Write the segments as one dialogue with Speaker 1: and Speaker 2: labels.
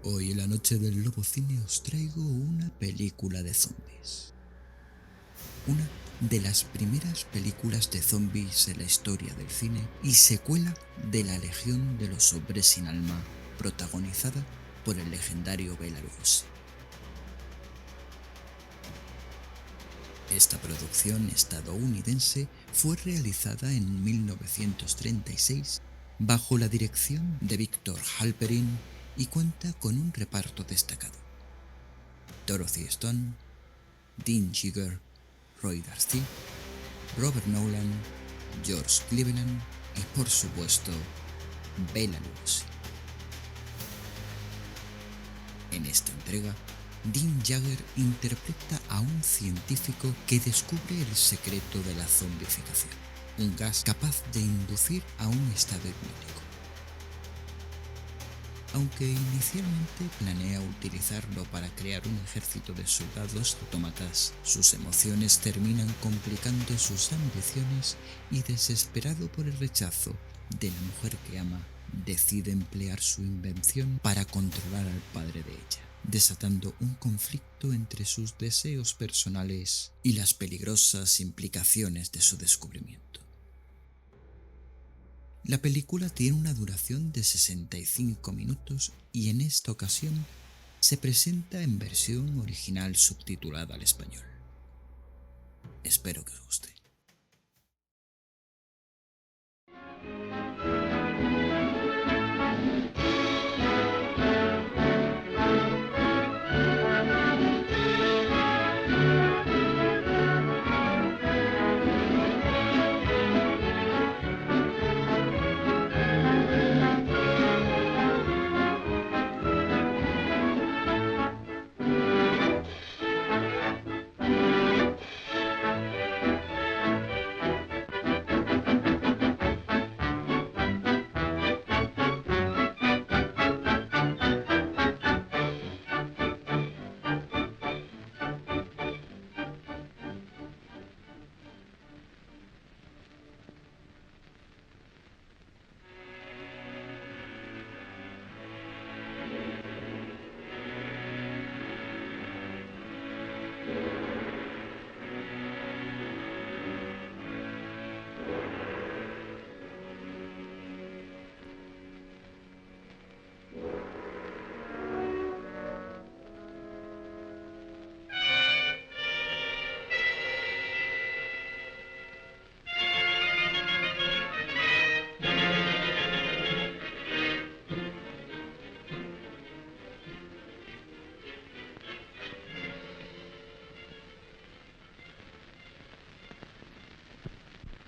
Speaker 1: Hoy en la Noche del Lobo Cine os traigo una película de zombies. Una de las primeras películas de zombies en la historia del cine y secuela de La Legión de los Hombres Sin Alma, protagonizada por el legendario V.O.S.E. Esta producción estadounidense fue realizada en 1936 bajo la dirección de Victor Halperin y cuenta con un reparto destacado: Dorothy Stone, Dean Jagger, Roy Darcy, Robert Nolan, George Cleveland y, por supuesto, Bela Lugosi. En esta entrega, Dean Jagger interpreta a un científico que descubre el secreto de la zombificación, un gas capaz de inducir a un estado hipnótico. Aunque inicialmente planea utilizarlo para crear un ejército de soldados autómatas, sus emociones terminan complicando sus ambiciones y, desesperado por el rechazo de la mujer que ama, decide emplear su invención para controlar al padre de ella, desatando un conflicto entre sus deseos personales y las peligrosas implicaciones de su descubrimiento. La película tiene una duración de 65 minutos y en esta ocasión se presenta en versión original subtitulada al español. Espero que os guste.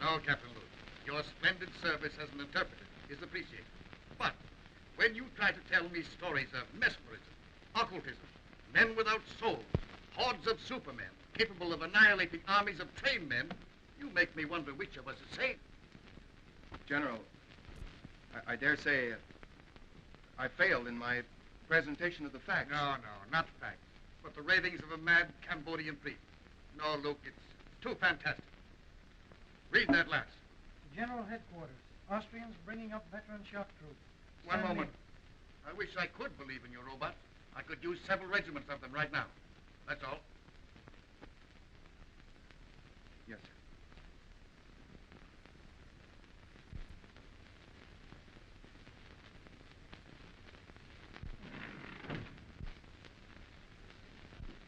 Speaker 2: No, Captain Lewis. Your splendid service as an interpreter is appreciated. But when you try to tell me stories of mesmerism, occultism, men without souls, hordes of supermen capable of annihilating armies of trained men, you make me wonder which of us is sane.
Speaker 3: General, I dare say I failed in my presentation of the facts.
Speaker 2: No, not facts, but the ravings of a mad Cambodian priest. No, Luke, it's too fantastic. Read that last.
Speaker 4: General Headquarters. Austrians bringing up veteran shock troops.
Speaker 2: One moment. I wish I could believe in your robot. I could use several regiments of them right now. That's all.
Speaker 3: Yes, sir.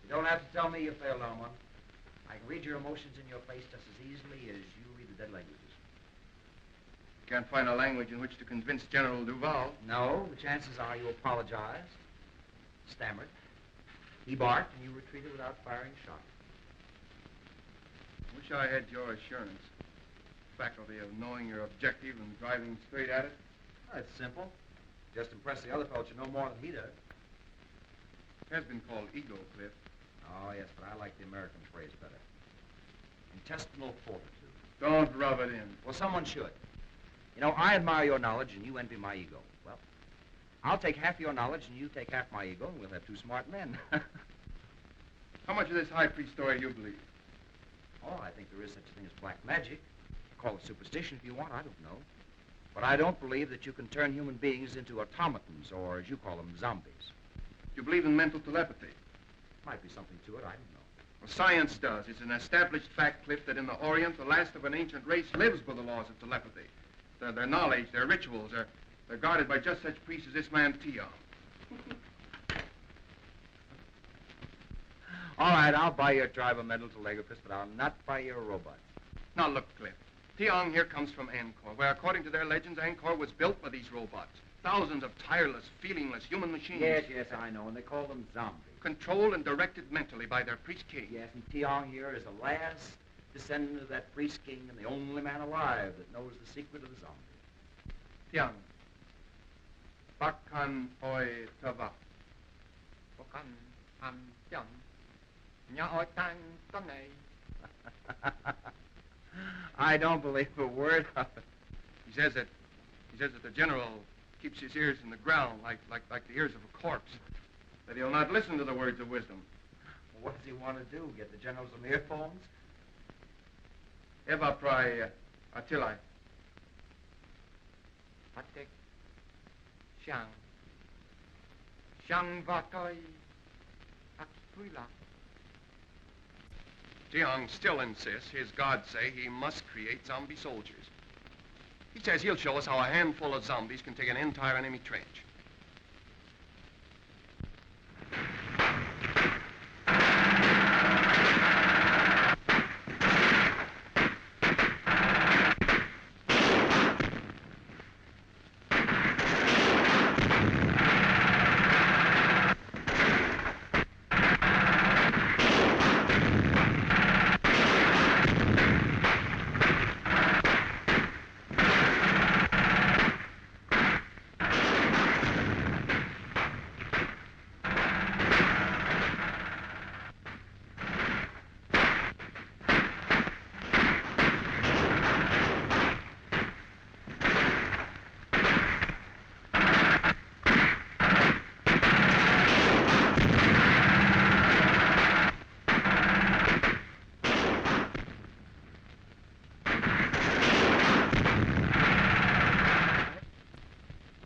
Speaker 5: You don't have to tell me you failed, Alma. I can read your emotions in your face just as easily as you read the dead languages.
Speaker 3: Can't find a language in which to convince General Duval.
Speaker 5: No, the chances are you apologized, stammered, he barked, and you retreated without firing a shot.
Speaker 3: Wish I had your assurance. Faculty of knowing your objective and driving straight at it.
Speaker 5: Well, it's simple. Just impress the other fellows you know more than he does.
Speaker 3: It has been called ego, Cliff.
Speaker 5: Oh, yes, but I like the American phrase better. Intestinal fortitude.
Speaker 3: Don't rub it in.
Speaker 5: Well, someone should. You know, I admire your knowledge and you envy my ego. Well, I'll take half your knowledge and you take half my ego and we'll have two smart men.
Speaker 3: How much of this high priest story you believe?
Speaker 5: Oh, I think there is such a thing as black magic. Call it superstition if you want, I don't know. But I don't believe that you can turn human beings into automatons, or as you call them, zombies.
Speaker 3: You believe in mental telepathy?
Speaker 5: Might be something to it, I don't know.
Speaker 3: Well, science does. It's an established fact, Cliff, that in the Orient, the last of an ancient race lives by the laws of telepathy. Their knowledge, their rituals, they're guarded by just such priests as this man, Tiong.
Speaker 5: All right, I'll buy your tribe of mental telegraphist, but I'll not buy your robot.
Speaker 3: Now, look, Cliff. Tiong here comes from Angkor, where, according to their legends, Angkor was built by these robots. Thousands of tireless, feelingless human machines.
Speaker 5: Yes, I know, and they call them zombies.
Speaker 3: Controlled and directed mentally by their priest king.
Speaker 5: Yes, and Tiong here is the last descendant of that priest king and the only man alive that knows the secret of the zombie.
Speaker 3: Tiong. Bakan oi tava.
Speaker 6: Bukan ambition. Nya otang tonei.
Speaker 5: I don't believe a word of it.
Speaker 3: He says that the general keeps his ears in the ground like the ears of a corpse. That he'll not listen to the words of wisdom.
Speaker 5: What does he want to do? Get the general some earphones?
Speaker 3: Eva prai atilai.
Speaker 6: Atek. Shang. Shang vatoi. Akpuila.
Speaker 3: Tiong still insists his gods say he must create zombie soldiers. He says he'll show us how a handful of zombies can take an entire enemy trench.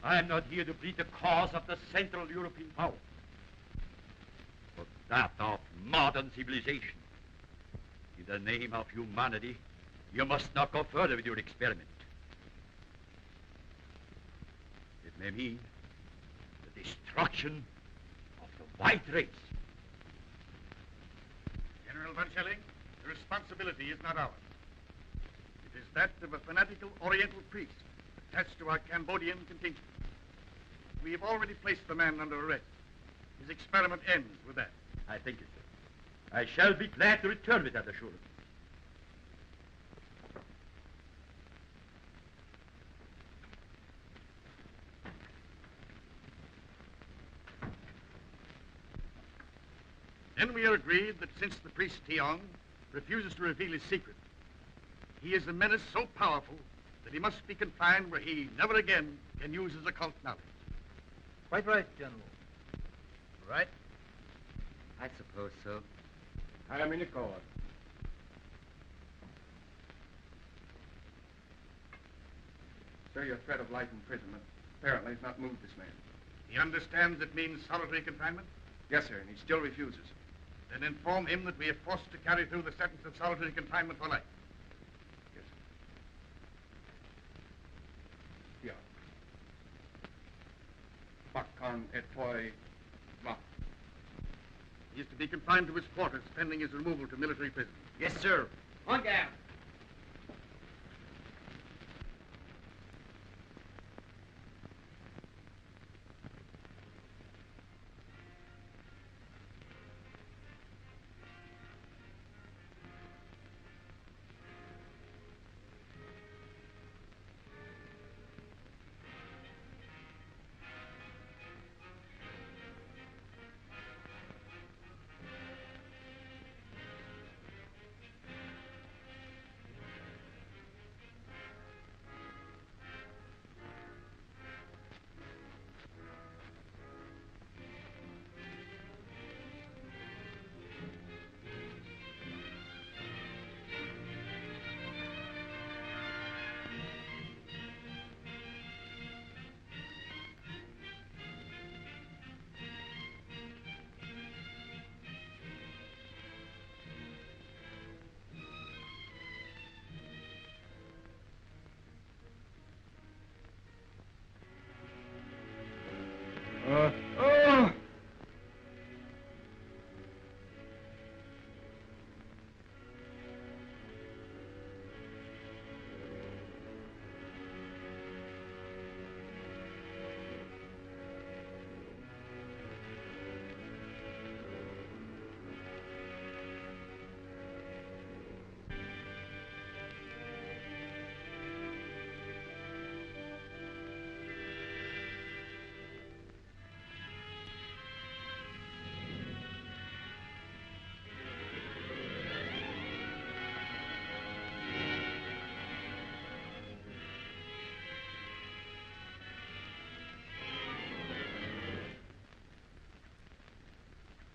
Speaker 7: I am not here to plead the cause of the Central European power, but that of modern civilization. In the name of humanity, you must not go further with your experiment. It may mean the destruction of the white race.
Speaker 2: General Von Schelling, the responsibility is not ours. It is that of a fanatical Oriental priest attached to our Cambodian contingent. We have already placed the man under arrest. His experiment ends with that.
Speaker 7: I thank you, sir. I shall be glad to return with that assurance.
Speaker 2: Then we are agreed that since the priest Tiong refuses to reveal his secret, he is a menace so powerful that he must be confined where he never again can use his occult knowledge.
Speaker 4: Quite right, General.
Speaker 2: Right?
Speaker 5: I suppose so.
Speaker 3: I am in accord. Sir, your threat of life imprisonment apparently has not moved this man.
Speaker 2: He understands it means solitary confinement?
Speaker 3: Yes, sir, and he still refuses.
Speaker 2: Then inform him that we are forced to carry through the sentence of solitary confinement for life.
Speaker 3: Yes, sir. Yeah. Bakan et toi va.
Speaker 2: He is to be confined to his quarters pending his removal to military prison.
Speaker 5: Yes, sir.
Speaker 6: On down.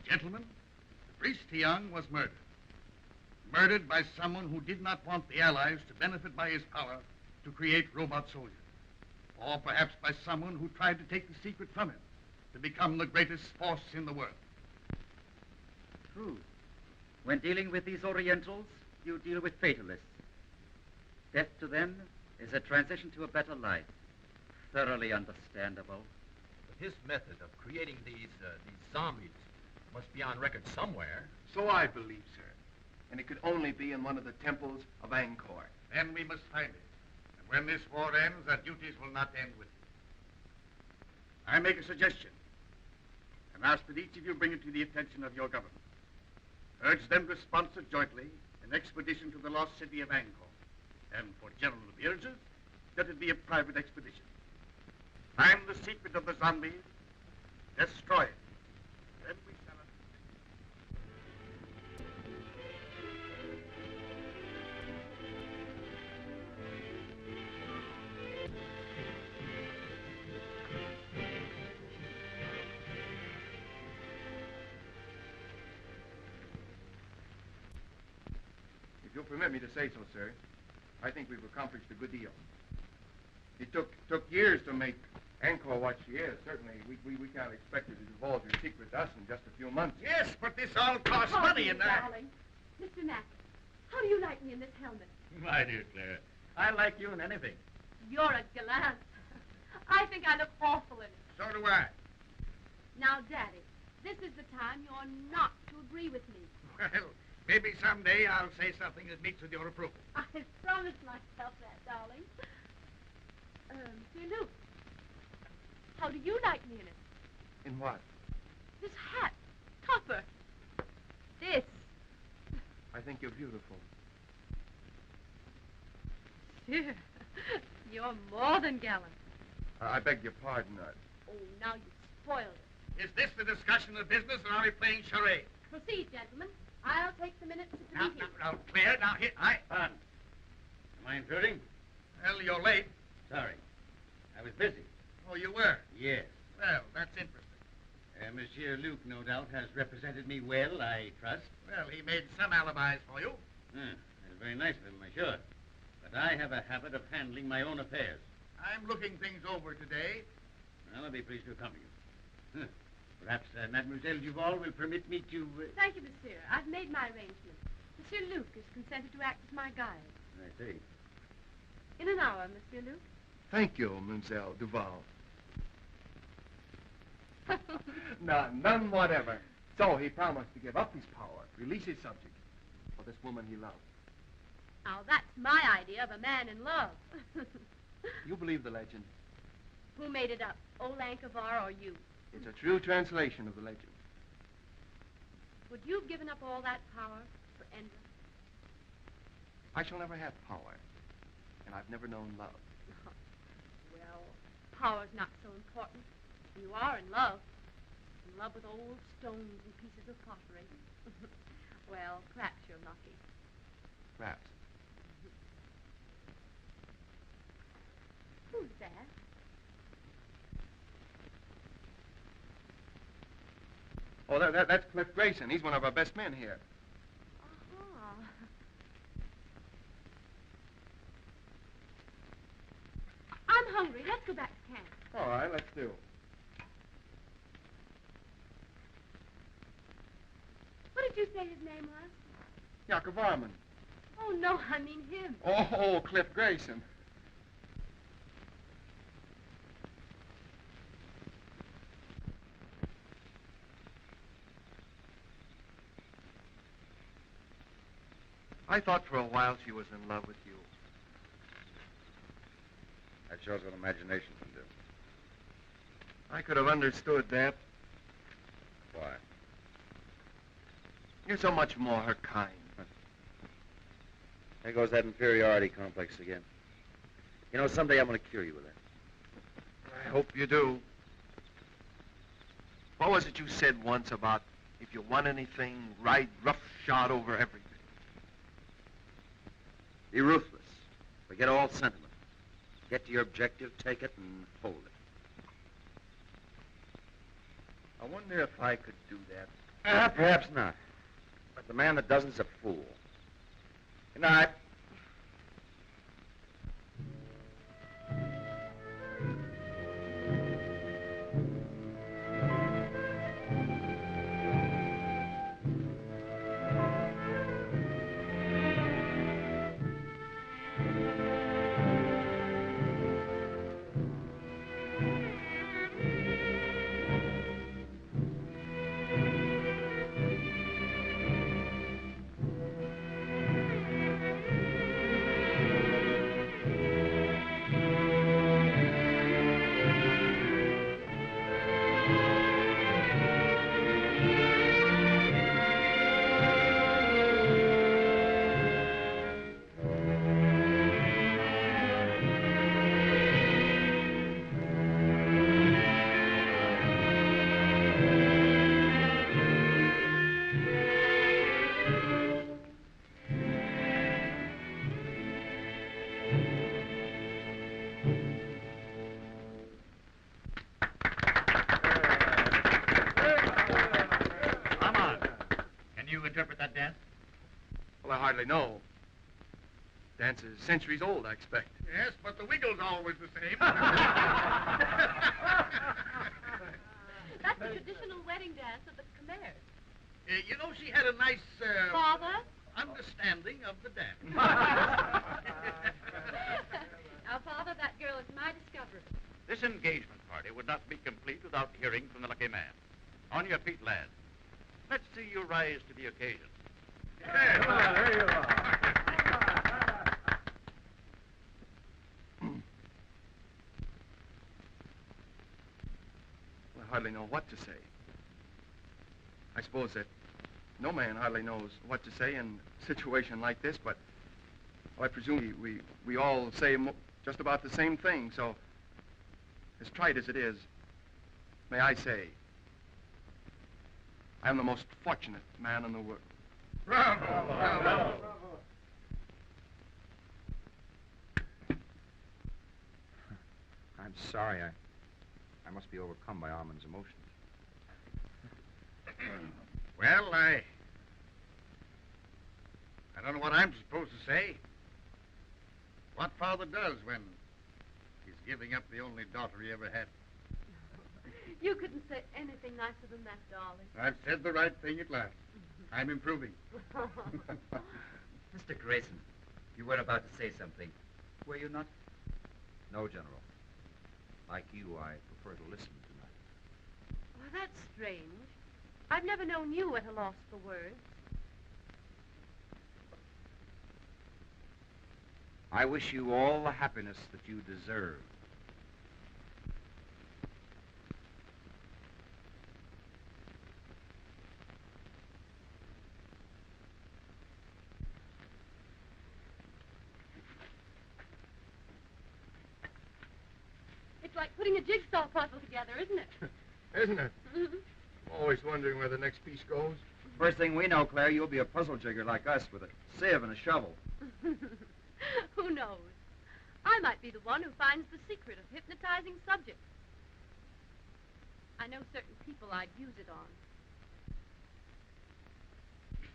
Speaker 2: Gentlemen, the priest Tiang was murdered. Murdered by someone who did not want the Allies to benefit by his power to create robot soldiers. Or perhaps by someone who tried to take the secret from him to become the greatest force in the world.
Speaker 8: True. When dealing with these Orientals, you deal with fatalists. Death to them is a transition to a better life. Thoroughly understandable.
Speaker 9: But his method of creating these zombies must be on record somewhere.
Speaker 3: So I believe, sir. And it could only be in one of the temples of Angkor.
Speaker 2: Then we must find it. And when this war ends, our duties will not end with it. I make a suggestion and ask that each of you bring it to the attention of your government. Urge them to sponsor jointly an expedition to the lost city of Angkor. And for general appearances, that it be a private expedition. Find the secret of the zombies, destroy it. Then we shall...
Speaker 3: If you'll permit me to say so, sir, I think we've accomplished a good deal. It took years to make Angkor what she is. Certainly, we can't expect her to divulge her secret to us in just a few months.
Speaker 2: Yes, but this all costs money, and
Speaker 10: darling. Mr. Mack, how do you like me in this helmet?
Speaker 7: My dear Clara, I like you in anything.
Speaker 10: You're a gallant. I think I look awful in it.
Speaker 2: So do I.
Speaker 10: Now, Daddy, this is the time you're not to agree with me.
Speaker 2: Well, maybe someday I'll say something that meets with your approval.
Speaker 10: I promised myself that, darling. Monsieur Luke, how do you like me in it?
Speaker 3: In what?
Speaker 10: This hat, topper, this.
Speaker 3: I think you're beautiful.
Speaker 10: Sure, you're more than gallant.
Speaker 3: I beg your pardon.
Speaker 10: Oh, now you spoiled it.
Speaker 2: Is this the discussion of business, or are we playing charades?
Speaker 10: Proceed, gentlemen. I'll take the minutes to
Speaker 2: Now,
Speaker 10: meeting.
Speaker 2: Claire, now, here,
Speaker 7: Pardon. Am I intruding?
Speaker 2: Well, you're late.
Speaker 7: Sorry. I was busy.
Speaker 2: Oh, you were?
Speaker 7: Yes.
Speaker 2: Well, that's interesting.
Speaker 7: Monsieur Luke, no doubt, has represented me well, I trust.
Speaker 2: Well, he made some alibis for you.
Speaker 7: That's very nice of him, I'm sure. But I have a habit of handling my own affairs.
Speaker 2: I'm looking things over today.
Speaker 7: Well, I'll be pleased to accompany you. Perhaps Mademoiselle Duval will permit me to...
Speaker 10: Thank you, monsieur. I've made my arrangements. Monsieur Luke has consented to act as my guide.
Speaker 7: I see.
Speaker 10: In an hour, Monsieur Luke.
Speaker 3: Thank you, Mademoiselle Duval. None whatever. So he promised to give up his power, release his subject for this woman he loved.
Speaker 10: Now, that's my idea of a man in love.
Speaker 3: You believe the legend?
Speaker 10: Who made it up, old Ankavar or you?
Speaker 3: It's a true translation of the legend.
Speaker 10: Would you have given up all that power for Endra?
Speaker 3: I shall never have power, and I've never known love.
Speaker 10: Well, power's not so important. You are in love with old stones and pieces of pottery. Well, perhaps you're lucky.
Speaker 3: Perhaps.
Speaker 10: Who's that?
Speaker 3: Oh, that's Cliff Grayson. He's one of our best men here.
Speaker 10: Uh-huh. I'm hungry. Let's go back to camp.
Speaker 3: All right, let's do.
Speaker 10: What did you say his name was?
Speaker 3: Jakob Varman.
Speaker 10: Oh, no, I mean him.
Speaker 3: Oh, Cliff Grayson. I thought for a while she was in love with you.
Speaker 5: That shows what imagination can do.
Speaker 3: I could have understood that.
Speaker 5: Why?
Speaker 3: You're so much more her kind.
Speaker 5: There goes that inferiority complex again. You know, someday I'm going to cure you with that.
Speaker 3: I hope you do. What was it you said once about if you want anything, ride roughshod over everything?
Speaker 5: Be ruthless. Forget all sentiment. Get to your objective, take it, and hold it.
Speaker 3: I wonder if I could do that.
Speaker 5: Perhaps not. But the man that doesn't is a fool. Good night.
Speaker 9: Interpret that dance?
Speaker 3: Well, I hardly know. Dance is centuries old, I expect.
Speaker 2: Yes, but the wiggle's always the same.
Speaker 10: That's the traditional wedding dance of the Khmers.
Speaker 2: You know, she had a nice,
Speaker 10: Father?
Speaker 2: understanding of the dance.
Speaker 10: Now, Father, that girl is my discovery.
Speaker 7: This engagement party would not be complete without hearing from the lucky man. On your feet, lad. Let's see you rise to the occasion.
Speaker 3: There you are. I hardly know what to say. I suppose that no man hardly knows what to say in a situation like this, but well, I presume we all say just about the same thing, so as trite as it is, may I say, I am the most fortunate man in the world.
Speaker 2: Bravo! Bravo!
Speaker 5: I'm sorry. I must be overcome by Armand's emotions.
Speaker 2: Well, I don't know what I'm supposed to say. What father does when he's giving up the only daughter he ever had.
Speaker 10: You couldn't say anything nicer than that, darling.
Speaker 2: I've said the right thing at last. I'm improving.
Speaker 8: Mr. Grayson, you were about to say something. Were you not?
Speaker 5: No, General. Like you, I prefer to listen tonight.
Speaker 10: Well, that's strange. I've never known you at a loss for words.
Speaker 5: I wish you all the happiness that you deserve.
Speaker 10: It's like putting a jigsaw puzzle together, isn't it?
Speaker 3: Isn't it?
Speaker 10: Mm-hmm.
Speaker 3: Always wondering where the next piece goes.
Speaker 5: First thing we know, Claire, you'll be a puzzle jigger like us with a sieve and a shovel.
Speaker 10: Who knows? I might be the one who finds the secret of hypnotizing subjects. I know certain people I'd use it on.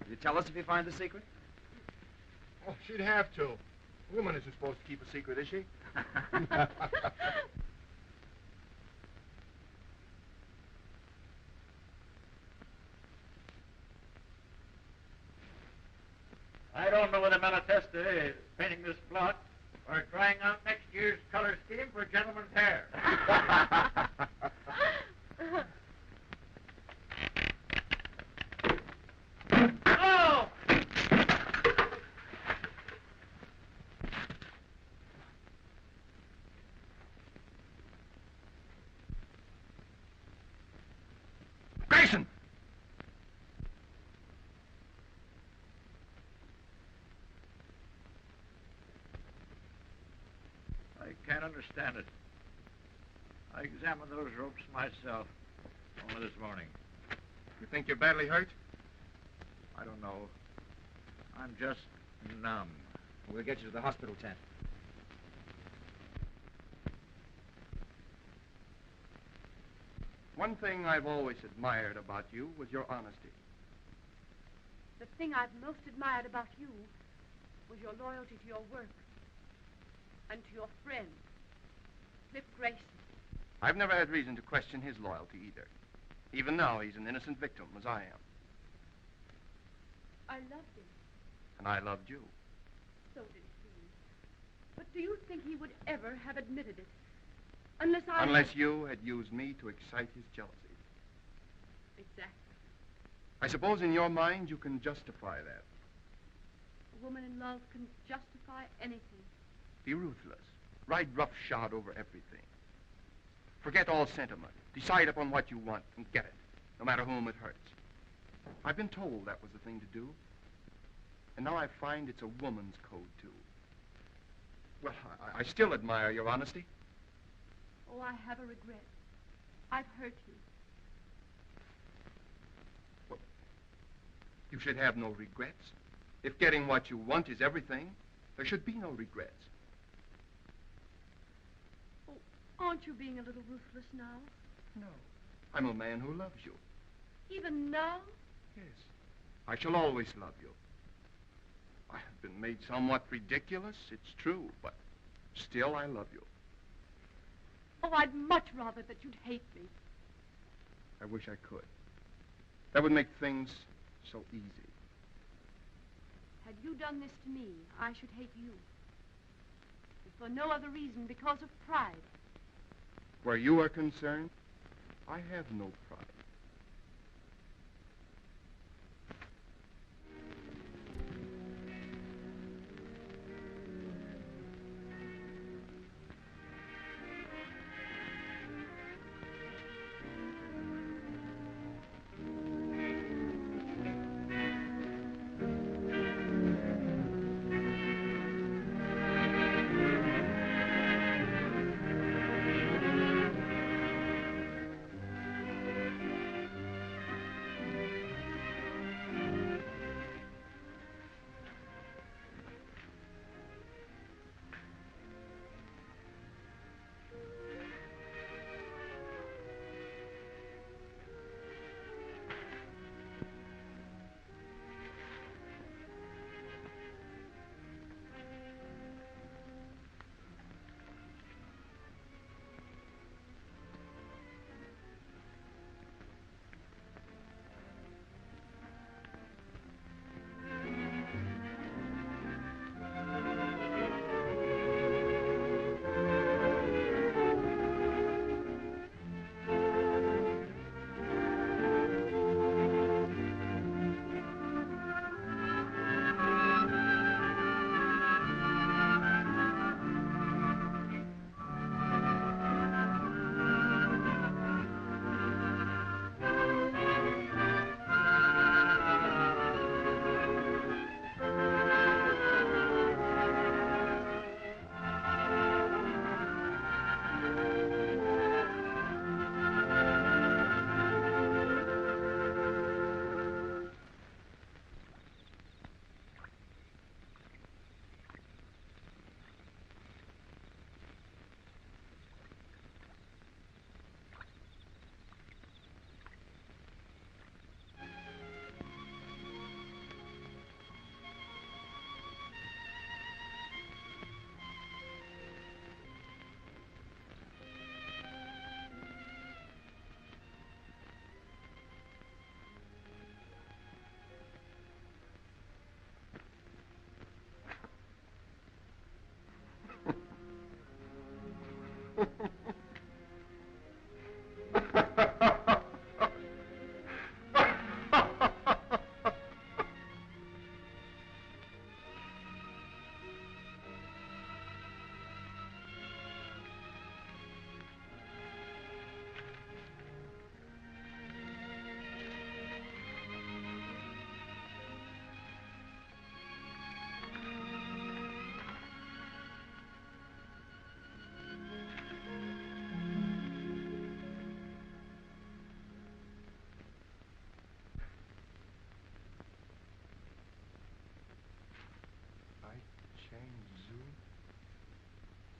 Speaker 5: Will you tell us if you find the secret?
Speaker 3: Oh, she'd have to. A woman isn't supposed to keep a secret, is she?
Speaker 9: I don't know whether Malatesta is painting this plot or trying out next year's color scheme for a gentleman's hair. Oh!
Speaker 3: Grayson!
Speaker 9: I can't understand it. I examined those ropes myself only this morning.
Speaker 3: You think you're badly hurt?
Speaker 9: I don't know. I'm just numb.
Speaker 5: We'll get you to the hospital tent.
Speaker 3: One thing I've always admired about you was your honesty.
Speaker 10: the thing I've most admired about you was your loyalty to your work and to your friend, Cliff Grayson.
Speaker 3: I've never had reason to question his loyalty either. Even now, he's an innocent victim, as I am.
Speaker 10: I loved him.
Speaker 3: And I loved you.
Speaker 10: So did he. But do you think he would ever have admitted it? Unless
Speaker 3: you had used me to excite his jealousy.
Speaker 10: Exactly.
Speaker 3: I suppose in your mind you can justify that.
Speaker 10: A woman in love can justify anything.
Speaker 3: Be ruthless. Ride roughshod over everything. Forget all sentiment. Decide upon what you want and get it, no matter whom it hurts. I've been told that was the thing to do. And now I find it's a woman's code, too. Well, I still admire your honesty.
Speaker 10: Oh, I have a regret. I've hurt you.
Speaker 3: Well, you should have no regrets. If getting what you want is everything, there should be no regrets.
Speaker 10: Oh, aren't you being a little ruthless now?
Speaker 3: No. I'm a man who loves you.
Speaker 10: Even now?
Speaker 3: Yes. I shall always love you. I have been made somewhat ridiculous, it's true, but still I love you.
Speaker 10: Oh, I'd much rather that you'd hate me.
Speaker 3: I wish I could. That would make things so easy.
Speaker 10: Had you done this to me, I should hate you. If for no other reason, because of pride.
Speaker 3: Where you are concerned, I have no pride.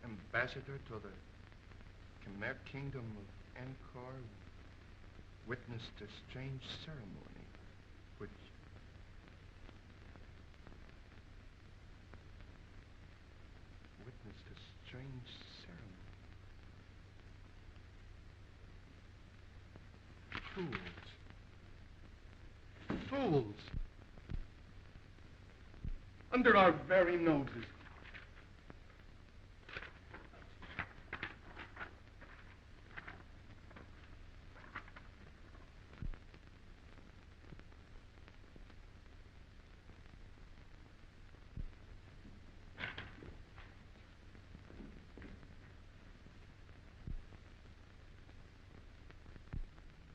Speaker 3: Ambassador to the Khmer Kingdom of Angkor, witnessed a strange ceremony, which strange ceremony. Fools. Fools. Under our very noses.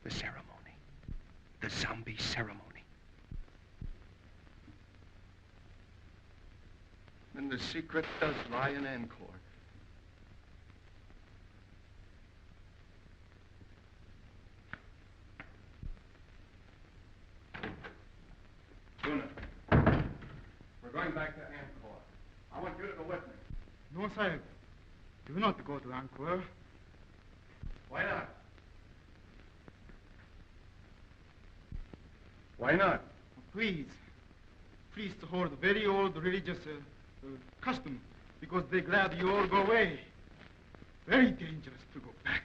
Speaker 3: The ceremony. The zombie ceremony. And the secret does lie in Encore. Luna, we're going back to Encore. I want you to go with me.
Speaker 4: No, Sahib. Do not go to Aunque.
Speaker 3: Why not? Why not?
Speaker 4: Please. Please to hold very old religious custom because they glad you all go away. Very dangerous to go back.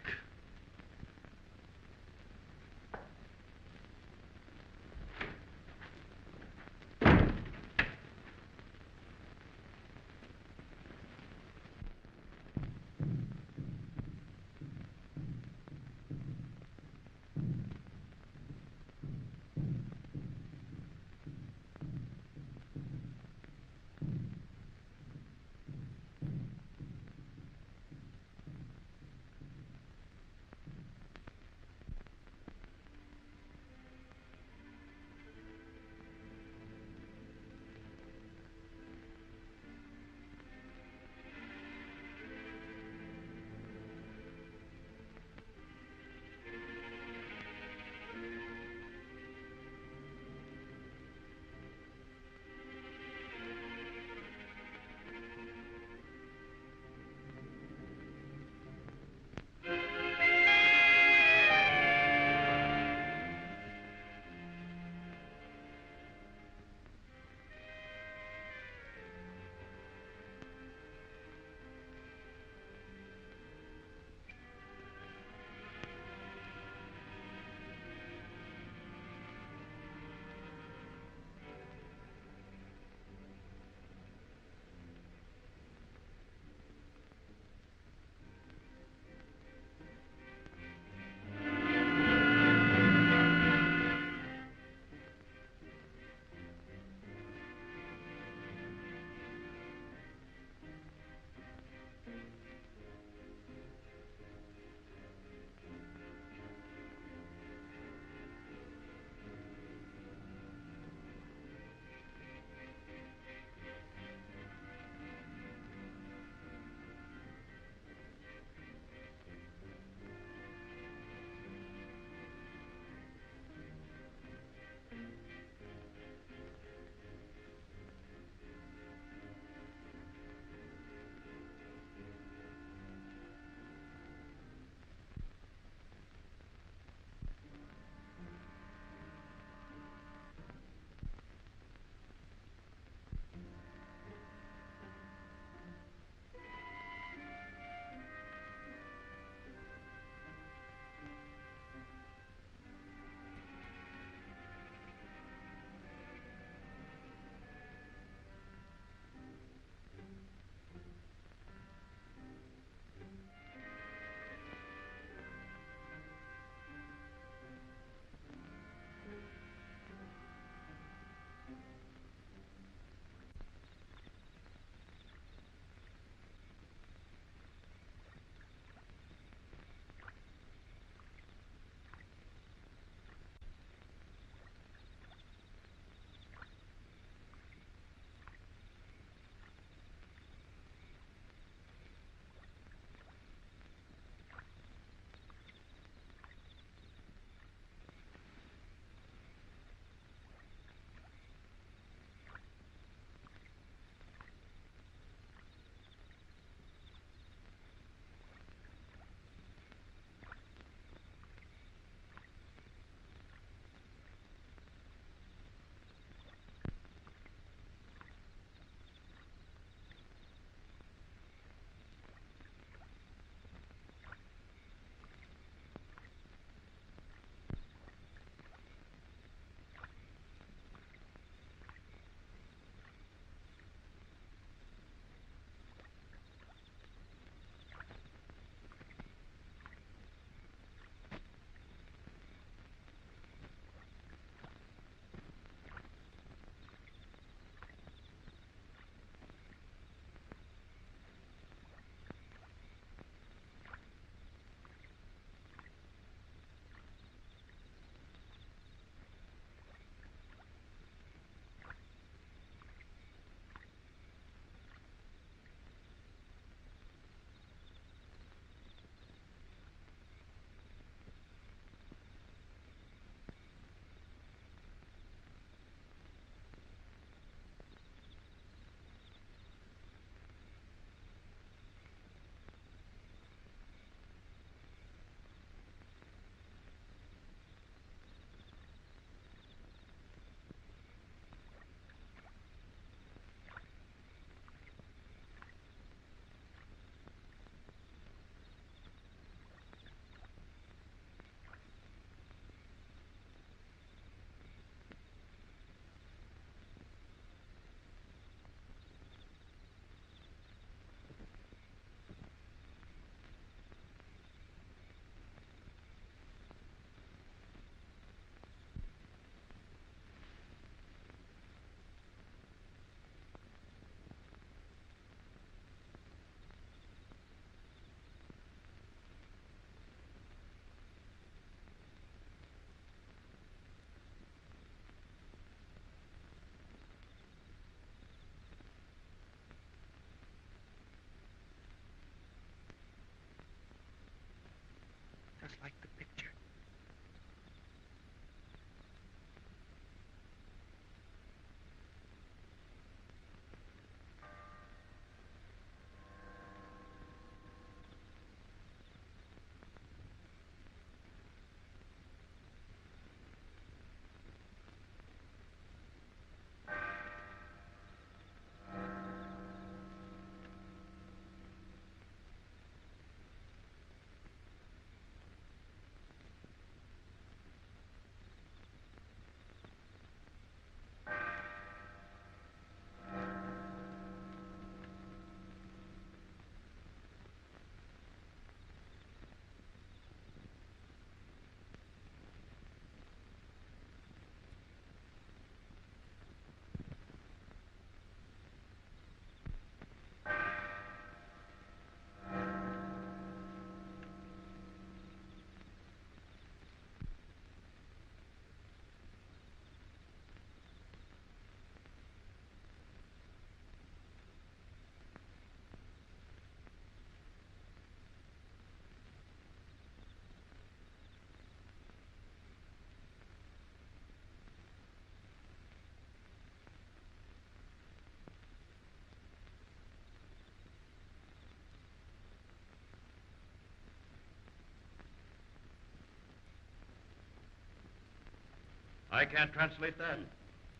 Speaker 7: I can't translate that.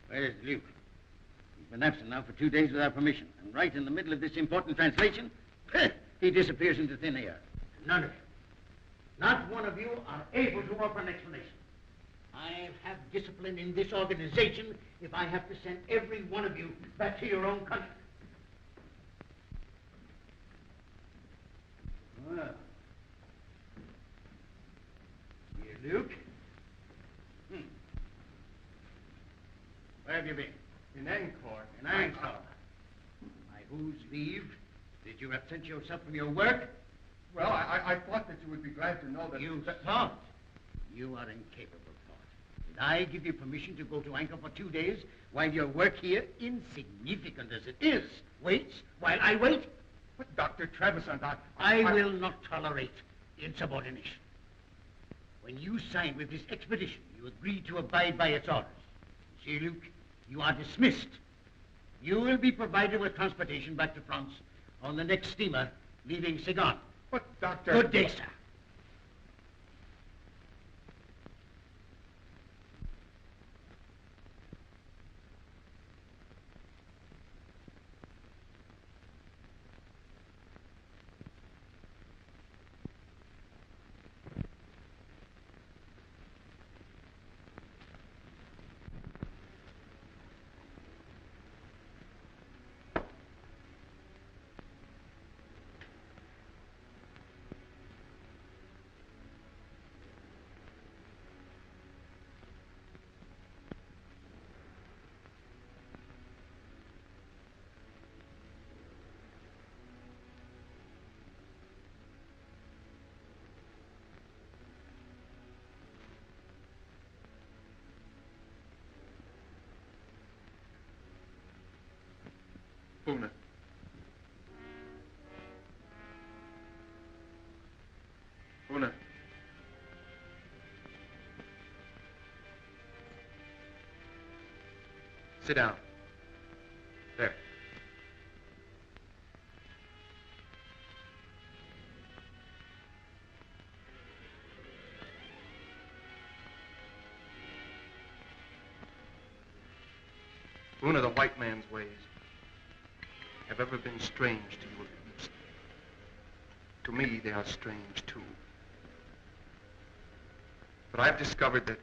Speaker 9: Where's Luke? He's been absent now for 2 days without permission. And right in the middle of this important translation, he disappears into thin air. None of you, not one of you, are able to offer an explanation. I have discipline in this organization if I have to send every one of you back to your own country. Well, here, Luke. Where have you been?
Speaker 3: In Angkor.
Speaker 9: In Angkor. By whose leave did you absent yourself from your work?
Speaker 3: Well, I thought that you would be glad to know that...
Speaker 9: You thought? You are incapable of thought. Did I give you permission to go to Angkor for 2 days while your work here, insignificant as it is, waits while I wait?
Speaker 3: But, Dr. Trevisan,
Speaker 9: I will not tolerate insubordination. When you signed with this expedition, you agreed to abide by its orders. See, Luke, you are dismissed. You will be provided with transportation back to France on the next steamer leaving Saigon.
Speaker 3: But, Doctor...
Speaker 9: Good day, sir.
Speaker 3: Una. Una. Sit down. There. Una, the white man's ways have ever been strange to you of the East. To me, they are strange, too. But I've discovered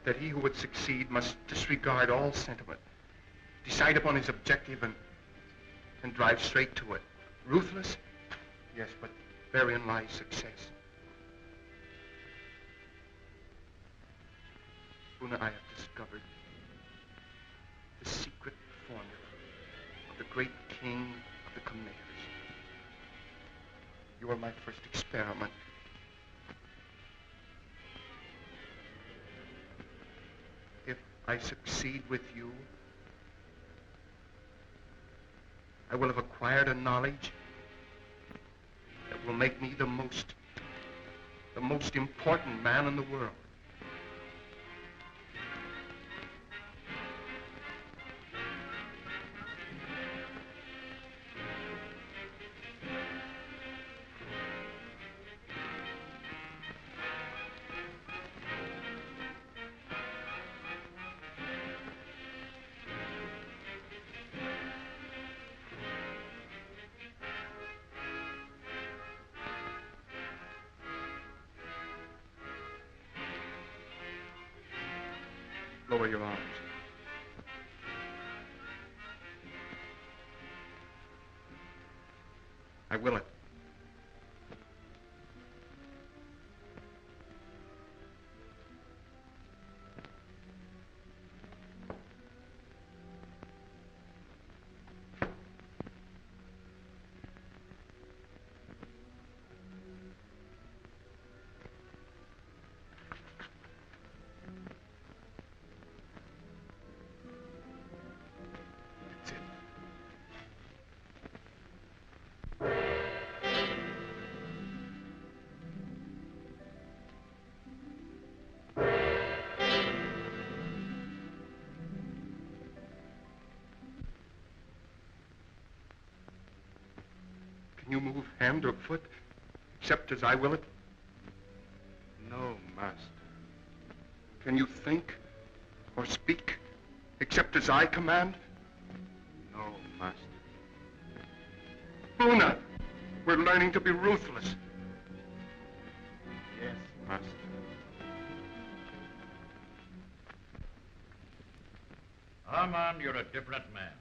Speaker 3: that he who would succeed must disregard all sentiment, decide upon his objective and drive straight to it. Ruthless? Yes, but therein lies success. Una, I have discovered the secret formula of the great king of the Khmers. You are my first experiment. If I succeed with you, I will have acquired a knowledge that will make me the most important man in the world. Lower your arms. I will it. Can you move hand or foot, except as I will it?
Speaker 11: No, master.
Speaker 3: Can you think or speak, except as I command?
Speaker 7: No, Master.
Speaker 3: Una, we're learning to be ruthless.
Speaker 7: Yes, Master. Armand, you're a different man.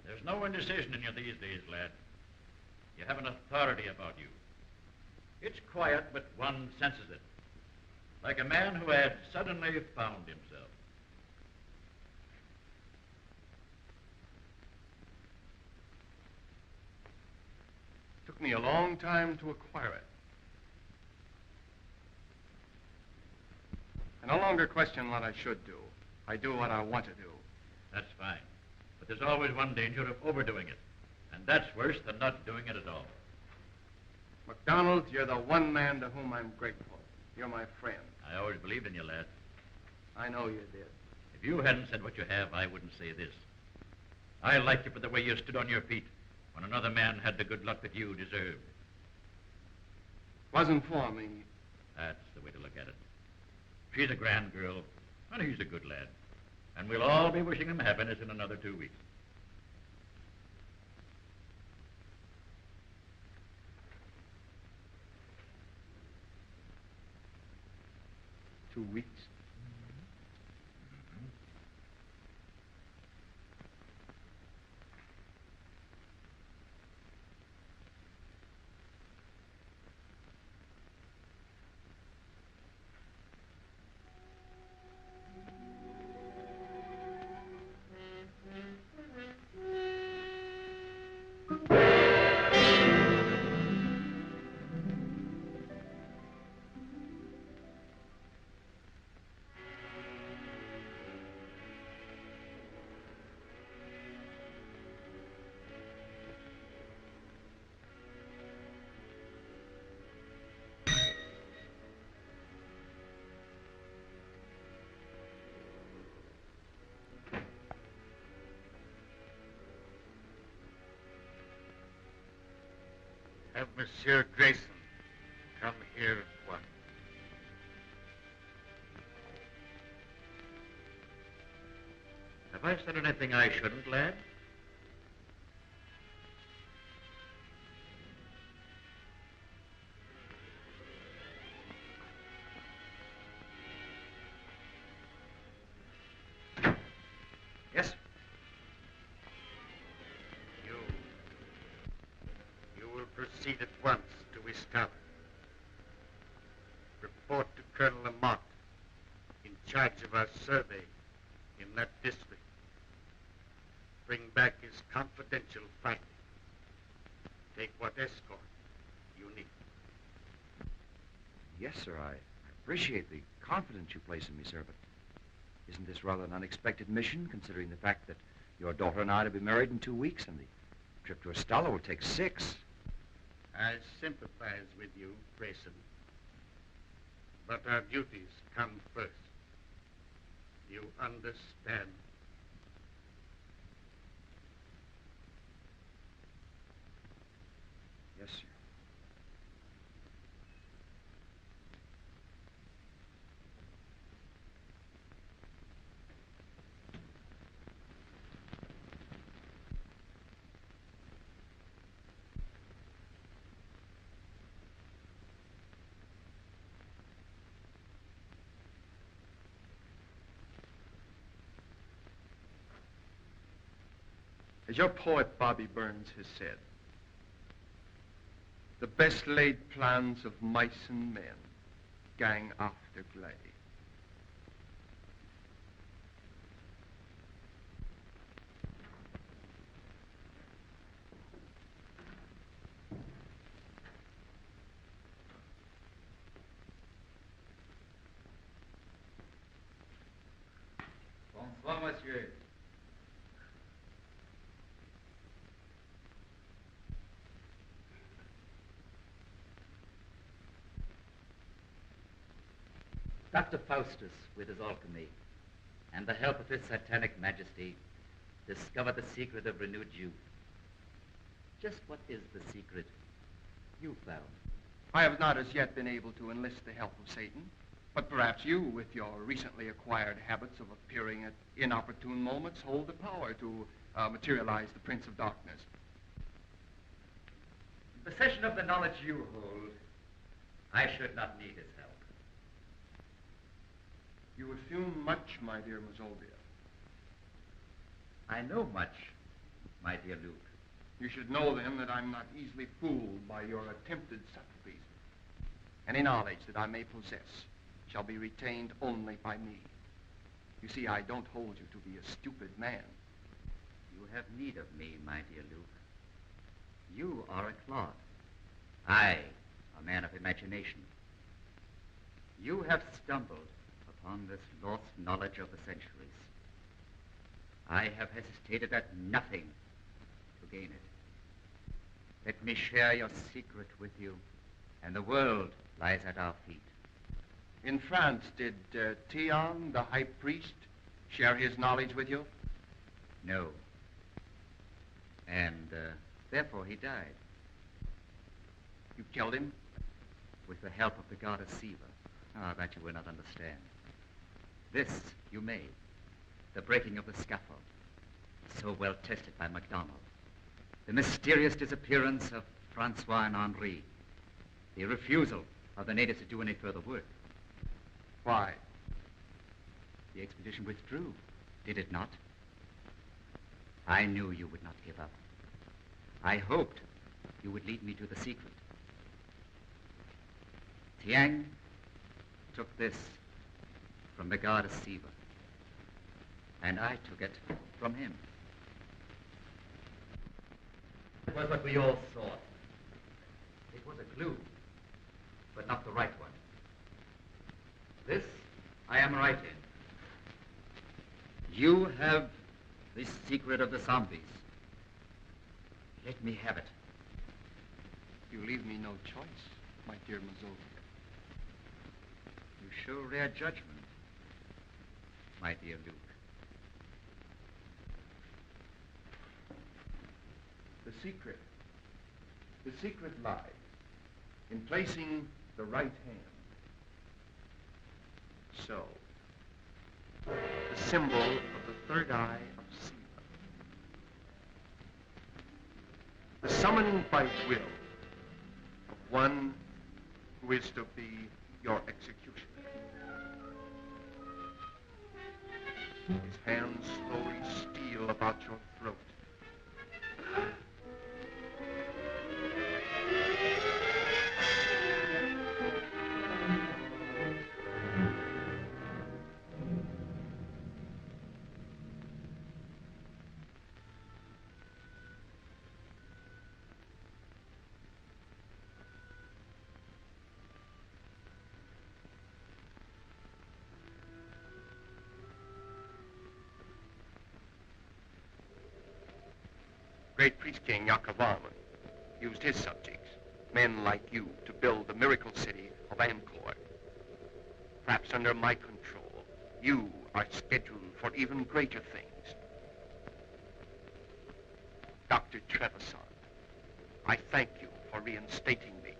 Speaker 7: There's no indecision in you these days, lad. You have an authority about you. It's quiet, but one senses it. Like a man who had suddenly found himself.
Speaker 3: Took me a long time to acquire it. I no longer question what I should do. I do what I want to do.
Speaker 7: That's fine. But there's always one danger of overdoing it. And that's worse than not doing it at all.
Speaker 3: MacDonald, you're the one man to whom I'm grateful. You're my friend.
Speaker 7: I always believed in you, lad.
Speaker 3: I know you did.
Speaker 7: If you hadn't said what you have, I wouldn't say this. I liked you for the way you stood on your feet when another man had the good luck that you deserved.
Speaker 3: Wasn't for me.
Speaker 7: That's the way to look at it. She's a grand girl, and he's a good lad. And we'll all be wishing him happiness in another 2 weeks.
Speaker 3: Two weeks?
Speaker 2: Have Monsieur Grayson come here at once.
Speaker 7: Have I said anything I shouldn't, lad?
Speaker 5: Yes, sir.
Speaker 2: You will proceed at once to Estado. Report to Colonel Lamont, in charge of our survey in that district. Bring back his confidential findings. Take what escort you need.
Speaker 5: Yes, sir. I appreciate the confidence you place in me, sir, but isn't this rather an unexpected mission, considering the fact that your daughter and I are to be married in 2 weeks, and the trip to Estado will take 6?
Speaker 2: I sympathize with you, Grayson. But our duties come first. You understand?
Speaker 5: Yes, sir.
Speaker 3: As your poet Bobby Burns has said, the best laid plans of mice and men gang after gley.
Speaker 8: Bonsoir, monsieur. Dr. Faustus, with his alchemy, and the help of his satanic majesty, discovered the secret of renewed youth. Just what is the secret you found?
Speaker 3: I have not as yet been able to enlist the help of Satan. But perhaps you, with your recently acquired habits of appearing at inopportune moments, hold the power to materialize the Prince of Darkness.
Speaker 8: In possession of the knowledge you hold, I should not need his help.
Speaker 3: You assume much, my dear Mazovia.
Speaker 8: I know much, my dear Luke.
Speaker 3: You should know, then, that I'm not easily fooled by your attempted subtleties. Any knowledge that I may possess shall be retained only by me. You see, I don't hold you to be a stupid man.
Speaker 8: You have need of me, my dear Luke. You are a clod. I, a man of imagination. You have stumbled upon this lost knowledge of the centuries. I have hesitated at nothing to gain it. Let me share your secret with you, and the world lies at our feet.
Speaker 3: In France, did Theon, the high priest, share his knowledge with you?
Speaker 8: No. And therefore he died.
Speaker 3: You killed him?
Speaker 8: With the help of the goddess Siva. Ah, that you will not understand. This you made. The breaking of the scaffold. So well tested by MacDonald. The mysterious disappearance of Francois and Henri. The refusal of the natives to do any further work.
Speaker 3: Why?
Speaker 8: The expedition withdrew, did it not? I knew you would not give up. I hoped you would lead me to the secret. Tiang took this from the goddess Siva, and I took it from him. It was what we all sought. It was a clue, but not the right one. This I am right in. You have the secret of the zombies. Let me have it.
Speaker 3: You leave me no choice, my dear Mazovia.
Speaker 8: You show rare judgment, my dear Luke.
Speaker 3: The secret lies in placing the right hand. So, the symbol of the third eye of Siva. The summoning by will of one who is to be your executioner. His hands slowly steal about your throat. Great priest king Yakavan used his subjects, men like you, to build the miracle city of Aunque. Perhaps under my control, you are scheduled for even greater things. Dr. Trevisan, I thank you for reinstating me.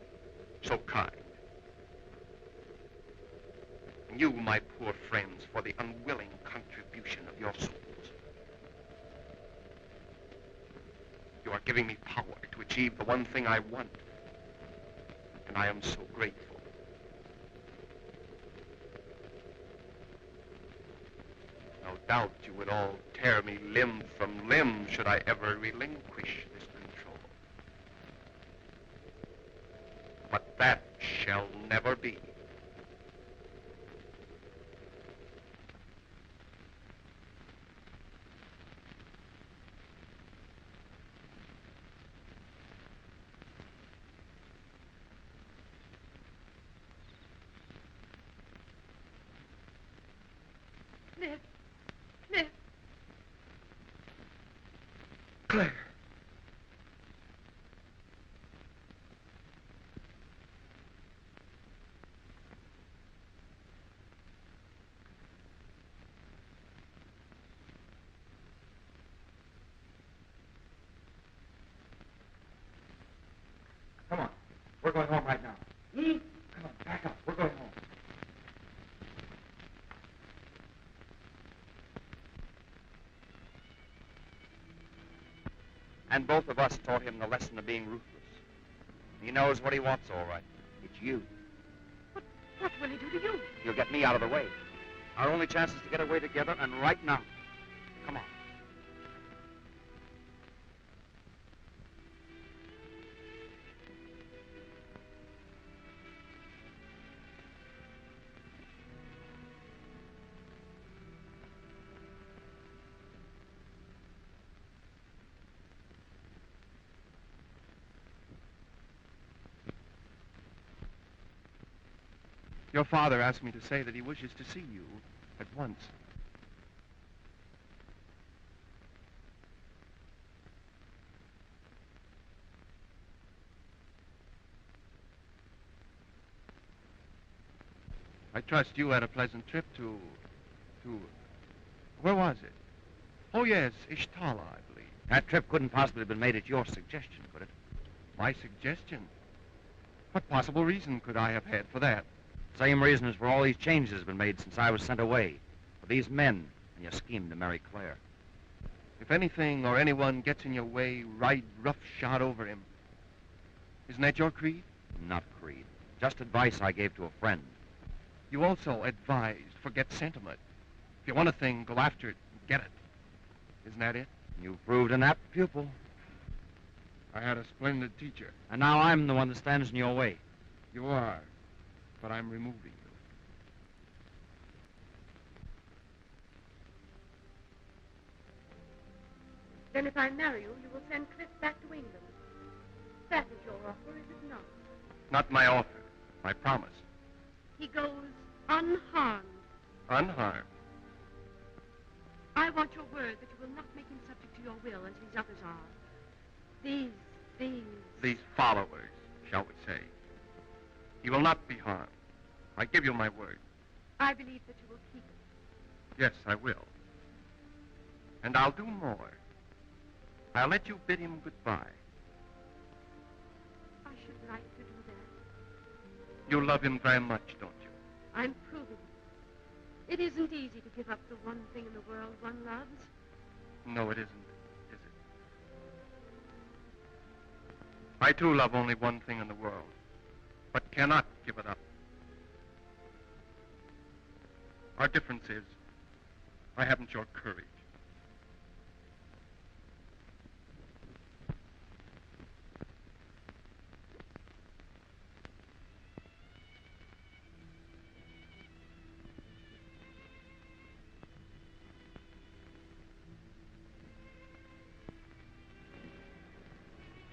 Speaker 3: So kind. And you, my poor friends, for the unwilling contribution of your souls. You are giving me power to achieve the one thing I want. And I am so grateful. No doubt you would all tear me limb from limb should I ever relinquish this control. But that shall never be. Claire.
Speaker 5: Come on. We're going home right now. Come on, back up. We're going home. And both of us taught him the lesson of being ruthless. He knows what he wants, all right. It's you.
Speaker 10: What will he do to you?
Speaker 5: He'll get me out of the way. Our only chance is to get away together, and right now. Come on.
Speaker 3: Your father asked me to say that he wishes to see you at once. I trust you had a pleasant trip to... Where was it? Oh, yes, Ishtala, I believe.
Speaker 5: That trip couldn't possibly have been made at your suggestion, could it?
Speaker 3: My suggestion? What possible reason could I have had for that?
Speaker 5: Same reason as for all these changes have been made since I was sent away. For these men and your scheme to marry Claire.
Speaker 3: If anything or anyone gets in your way, ride roughshod over him. Isn't that your creed?
Speaker 5: Not creed. Just advice I gave to a friend.
Speaker 3: You also advised, forget sentiment. If you want a thing, go after it and get it. Isn't that it?
Speaker 5: You've proved an apt pupil.
Speaker 3: I had a splendid teacher.
Speaker 5: And now I'm the one that stands in your way.
Speaker 3: You are, but I'm removing you.
Speaker 10: Then if I marry you, you will send Cliff back to England. That is your offer, is it not?
Speaker 3: Not my offer, my promise.
Speaker 10: He goes unharmed.
Speaker 3: Unharmed.
Speaker 10: I want your word that you will not make him subject to your will as these others are.
Speaker 3: These followers, shall we say. He will not be harmed. I give you my word.
Speaker 10: I believe that you will keep it.
Speaker 3: Yes, I will. And I'll do more. I'll let you bid him goodbye.
Speaker 10: I should like to do that.
Speaker 3: You love him very much, don't you?
Speaker 10: I'm proving it. It isn't easy to give up the one thing in the world one loves.
Speaker 3: No, it isn't, is it? I too love only one thing in the world, but cannot give it up. Our difference is, I haven't your courage.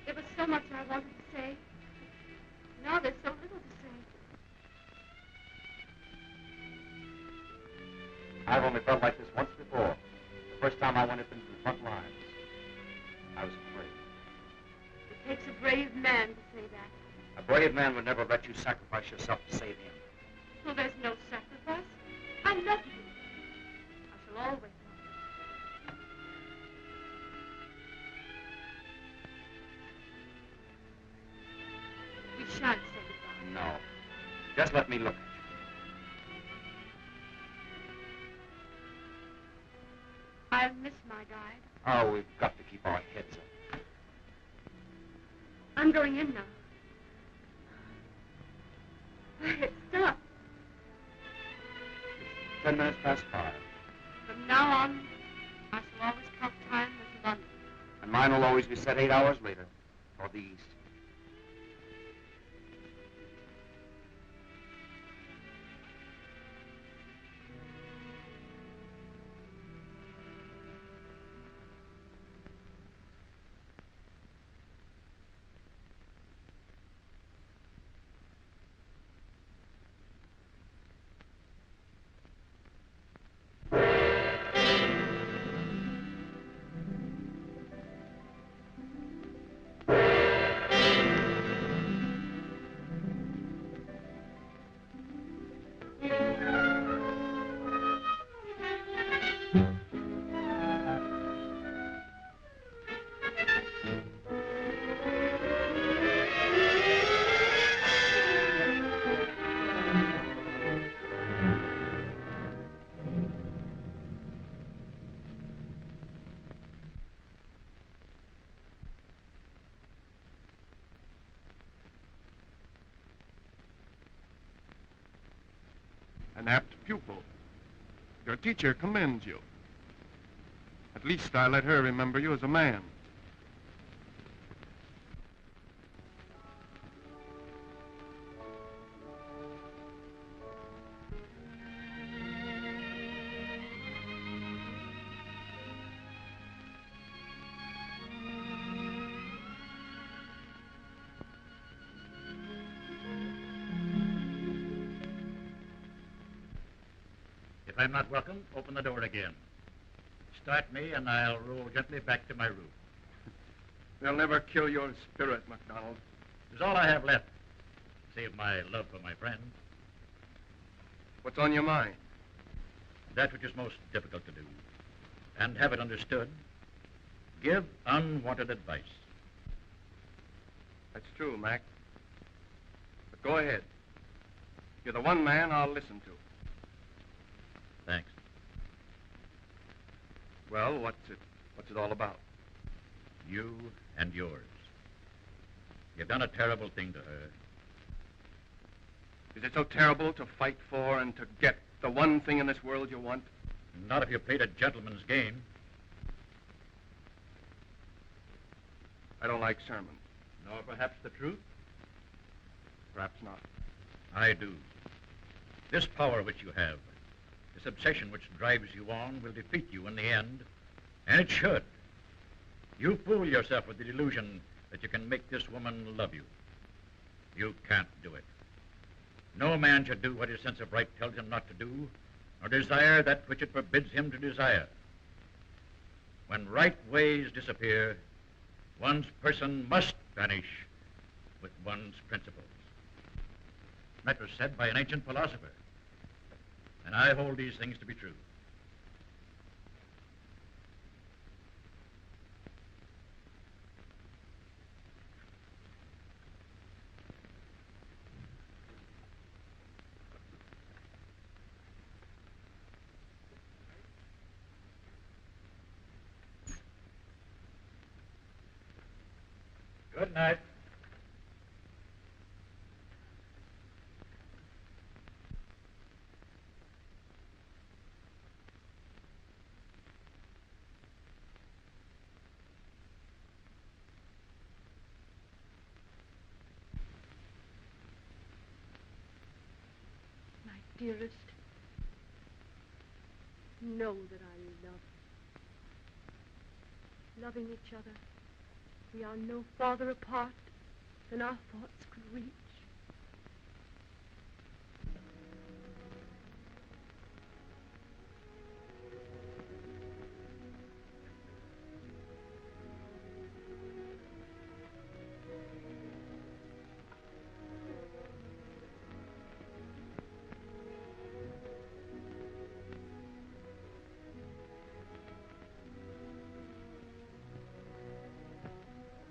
Speaker 10: There was so much I wanted to say. Now there's so little to say.
Speaker 5: I've only felt like this once before. The first time I went up into the front lines. I was afraid.
Speaker 10: It takes a brave man to say that.
Speaker 5: A brave man would never let you sacrifice yourself to save him.
Speaker 10: So there's no sacrifice. I love you. I shall always love you. We shan't say goodbye.
Speaker 5: No. Just let me look at you.
Speaker 10: I'll miss my guide.
Speaker 5: Oh, we've got to keep our heads up.
Speaker 10: I'm going in now. Quiet, stop.
Speaker 5: 10 minutes past 5.
Speaker 10: From now on, I shall always count time as London.
Speaker 5: And mine will always be set 8 hours later, toward the east.
Speaker 3: An apt pupil. Your teacher commends you. At least I let her remember you as a man.
Speaker 7: If I'm not welcome, open the door again. Start me, and I'll roll gently back to my room.
Speaker 3: They'll never kill your spirit, MacDonald.
Speaker 7: It's all I have left, save my love for my friend.
Speaker 3: What's on your mind?
Speaker 7: That which is most difficult to do, and have it understood. Give unwanted advice.
Speaker 3: That's true, Mac. But go ahead. You're the one man I'll listen to.
Speaker 7: Thanks.
Speaker 3: Well, what's it all about?
Speaker 7: You and yours. You've done a terrible thing to her.
Speaker 3: Is it so terrible to fight for and to get the one thing in this world you want?
Speaker 7: Not if you played a gentleman's game.
Speaker 3: I don't like sermons.
Speaker 7: Nor perhaps the truth?
Speaker 3: Perhaps not.
Speaker 7: I do. This power which you have, this obsession which drives you on, will defeat you in the end, and it should. You fool yourself with the delusion that you can make this woman love you. You can't do it. No man should do what his sense of right tells him not to do, nor desire that which it forbids him to desire. When right ways disappear, one's person must vanish with one's principles. That was said by an ancient philosopher, and I hold these things to be true. Good night.
Speaker 10: My dearest, know that I love you. Loving each other, we are no farther apart than our thoughts could reach.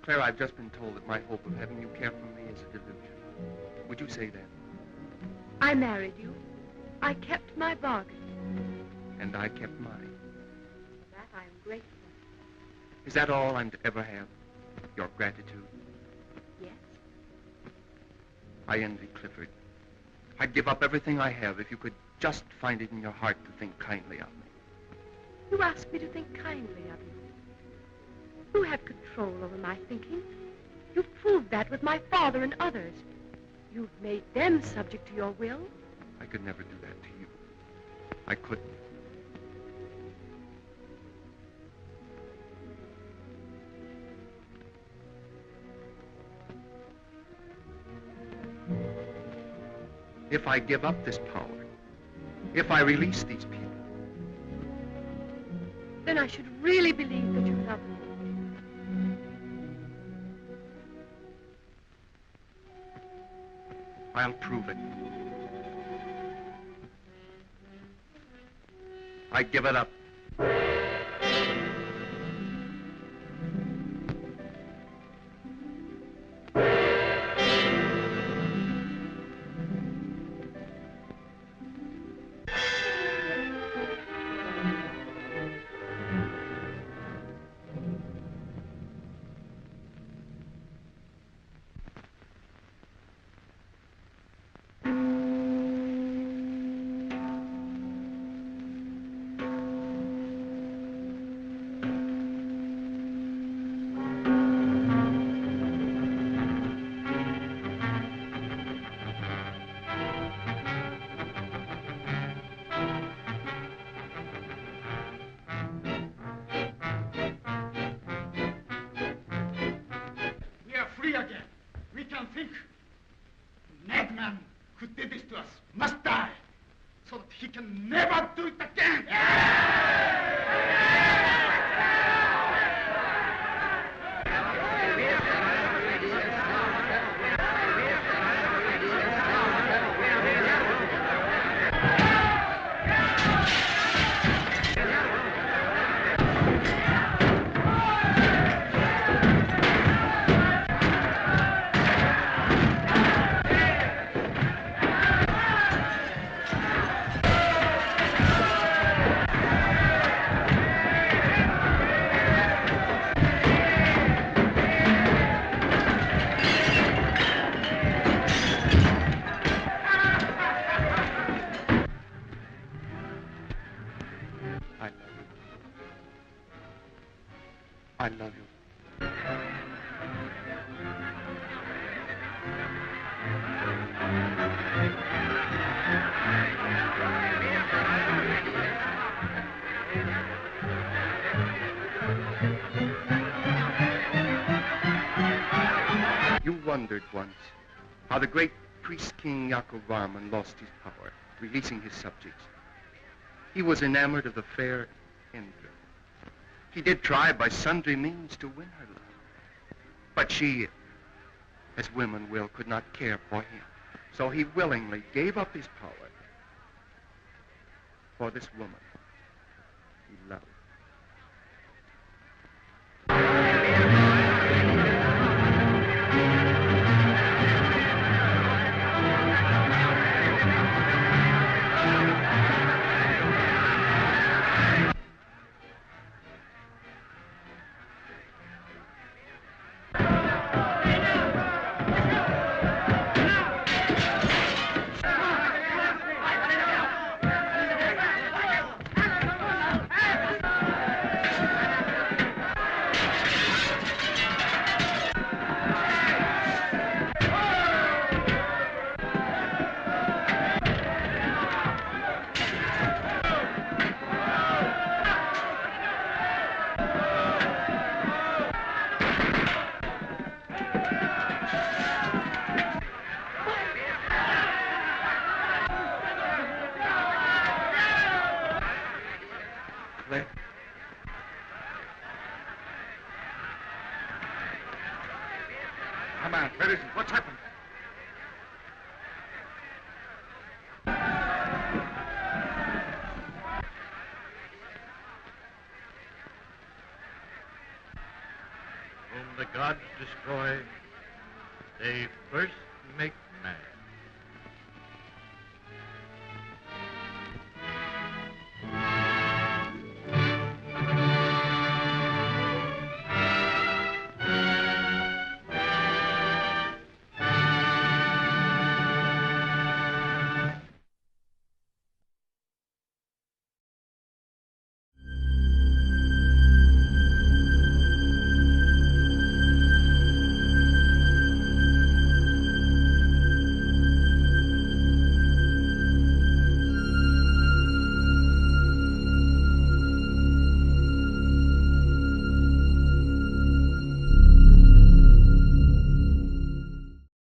Speaker 3: Claire, I've just been told that my hope of having you care for me is a delusion. Would you say that?
Speaker 10: I married you. I kept my bargain.
Speaker 3: And I kept mine.
Speaker 10: For that I am grateful.
Speaker 3: Is that all I'm to ever have? Your gratitude?
Speaker 10: Yes?
Speaker 3: I envy Clifford. I'd give up everything I have if you could just find it in your heart to think kindly of me.
Speaker 10: You ask me to think kindly of you. You have control over my thinking. You've proved that with my father and others. You've made them subject to your will.
Speaker 3: I could never do that to you. I couldn't. If I give up this power, if I release these people,
Speaker 10: then I should really believe that you love me.
Speaker 3: I'll prove it. I give it up.
Speaker 4: us must die so that he can never do it again.
Speaker 3: I love you. You wondered once how the great priest-king Yaakov Varman lost his power, releasing his subjects. He was enamored of the fair Indra. He did try by sundry means to win her love. But she, as women will, could not care for him. So he willingly gave up his power for this woman he loved.
Speaker 2: Come on, where is he? What's happened?
Speaker 7: Whom the gods destroy, they first make mad.